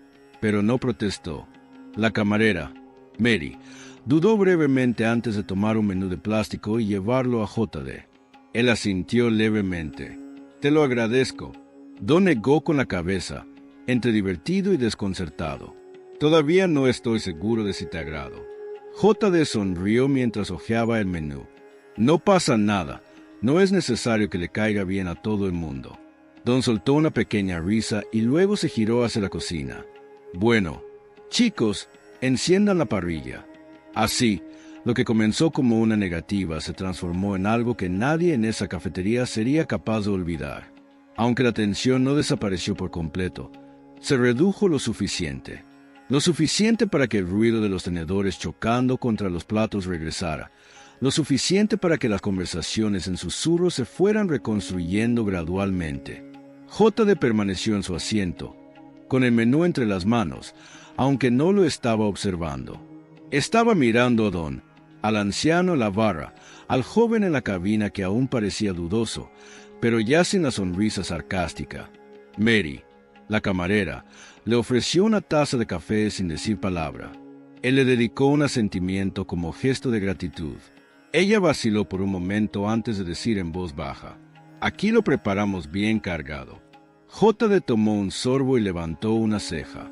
pero no protestó. La camarera, Mary, dudó brevemente antes de tomar un menú de plástico y llevarlo a JD. Él asintió levemente. «Te lo agradezco». Don negó con la cabeza, entre divertido y desconcertado. «Todavía no estoy seguro de si te agrado». JD sonrió mientras hojeaba el menú. «No pasa nada. No es necesario que le caiga bien a todo el mundo». Don soltó una pequeña risa y luego se giró hacia la cocina. «Bueno, chicos, enciendan la parrilla». Así, lo que comenzó como una negativa se transformó en algo que nadie en esa cafetería sería capaz de olvidar. Aunque la tensión no desapareció por completo, se redujo lo suficiente. Lo suficiente para que el ruido de los tenedores chocando contra los platos regresara. Lo suficiente para que las conversaciones en susurros se fueran reconstruyendo gradualmente. JD permaneció en su asiento, con el menú entre las manos, aunque no lo estaba observando. Estaba mirando a Don, al anciano en la barra, al joven en la cabina que aún parecía dudoso, pero ya sin la sonrisa sarcástica. Mary, la camarera, le ofreció una taza de café sin decir palabra. Él le dedicó un asentimiento como gesto de gratitud. Ella vaciló por un momento antes de decir en voz baja: «Aquí lo preparamos bien cargado». JD tomó un sorbo y levantó una ceja.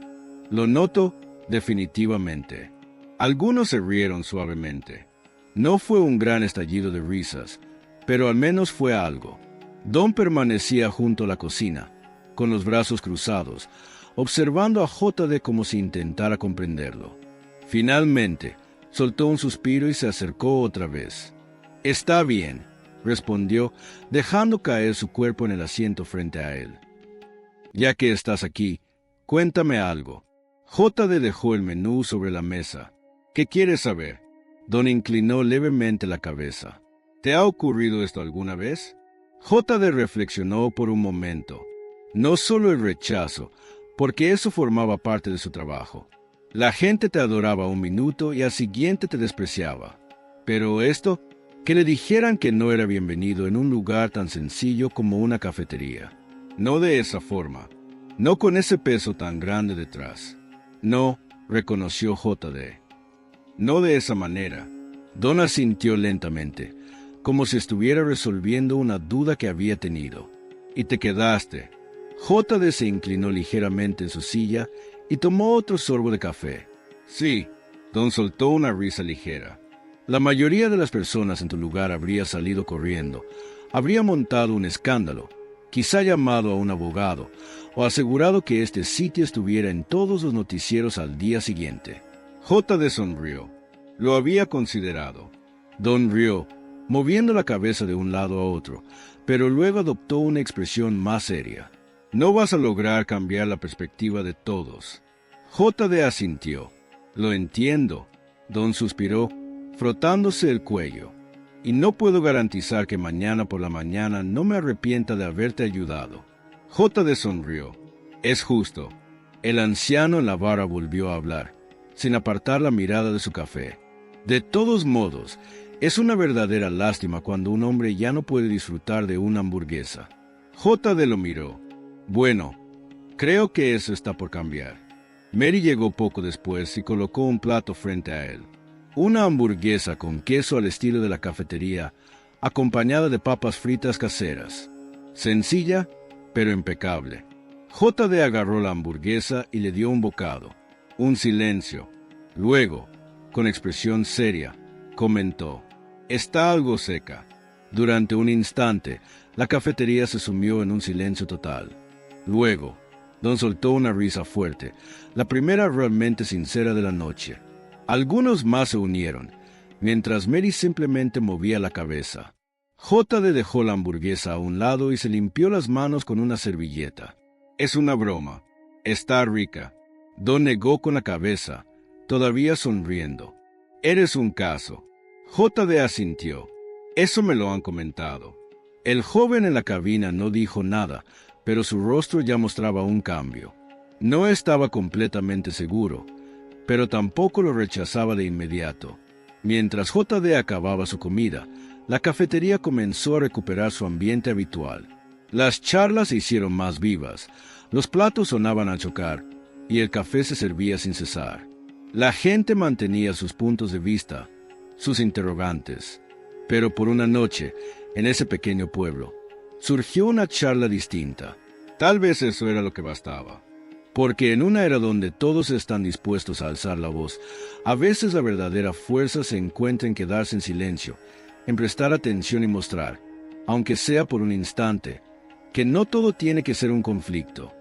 «Lo noto definitivamente». Algunos se rieron suavemente. No fue un gran estallido de risas, pero al menos fue algo. Don permanecía junto a la cocina, con los brazos cruzados, observando a JD como si intentara comprenderlo. Finalmente, soltó un suspiro y se acercó otra vez. «Está bien», respondió, dejando caer su cuerpo en el asiento frente a él. «Ya que estás aquí, cuéntame algo». JD dejó el menú sobre la mesa. «¿Qué quieres saber?» Don inclinó levemente la cabeza. «¿Te ha ocurrido esto alguna vez?» JD reflexionó por un momento. No solo el rechazo, porque eso formaba parte de su trabajo. La gente te adoraba un minuto y al siguiente te despreciaba. Pero esto, que le dijeran que no era bienvenido en un lugar tan sencillo como una cafetería. No de esa forma, no con ese peso tan grande detrás. No, reconoció JD. No de esa manera. Don asintió lentamente, como si estuviera resolviendo una duda que había tenido. Y te quedaste. JD se inclinó ligeramente en su silla y tomó otro sorbo de café. Sí, Don soltó una risa ligera. La mayoría de las personas en tu lugar habría salido corriendo, habría montado un escándalo, quizá llamado a un abogado, o asegurado que este sitio estuviera en todos los noticieros al día siguiente. JD sonrió. Lo había considerado. Don rió, moviendo la cabeza de un lado a otro, pero luego adoptó una expresión más seria. No vas a lograr cambiar la perspectiva de todos. JD asintió. Lo entiendo. Don suspiró, frotándose el cuello. Y no puedo garantizar que mañana por la mañana no me arrepienta de haberte ayudado. JD sonrió. Es justo. El anciano en la barra volvió a hablar, sin apartar la mirada de su café. De todos modos, es una verdadera lástima cuando un hombre ya no puede disfrutar de una hamburguesa. JD lo miró. Bueno, creo que eso está por cambiar. Mary llegó poco después y colocó un plato frente a él. Una hamburguesa con queso al estilo de la cafetería, acompañada de papas fritas caseras. Sencilla, pero impecable. JD agarró la hamburguesa y le dio un bocado. Un silencio. Luego, con expresión seria, comentó: «Está algo seca». Durante un instante, la cafetería se sumió en un silencio total. Luego, Don soltó una risa fuerte, la primera realmente sincera de la noche. Algunos más se unieron, mientras Mary simplemente movía la cabeza. JD dejó la hamburguesa a un lado y se limpió las manos con una servilleta. «Es una broma. Está rica». Don negó con la cabeza, todavía sonriendo. «Eres un caso». JD asintió. «Eso me lo han comentado». El joven en la cabina no dijo nada, pero su rostro ya mostraba un cambio. No estaba completamente seguro, pero tampoco lo rechazaba de inmediato. Mientras JD acababa su comida, la cafetería comenzó a recuperar su ambiente habitual. Las charlas se hicieron más vivas, Los platos sonaban al chocar, y el café se servía sin cesar. La gente mantenía sus puntos de vista, sus interrogantes. Pero por una noche, en ese pequeño pueblo, surgió una charla distinta. Tal vez eso era lo que bastaba. Porque en una era donde todos están dispuestos a alzar la voz, a veces la verdadera fuerza se encuentra en quedarse en silencio, en prestar atención y mostrar, aunque sea por un instante, que no todo tiene que ser un conflicto.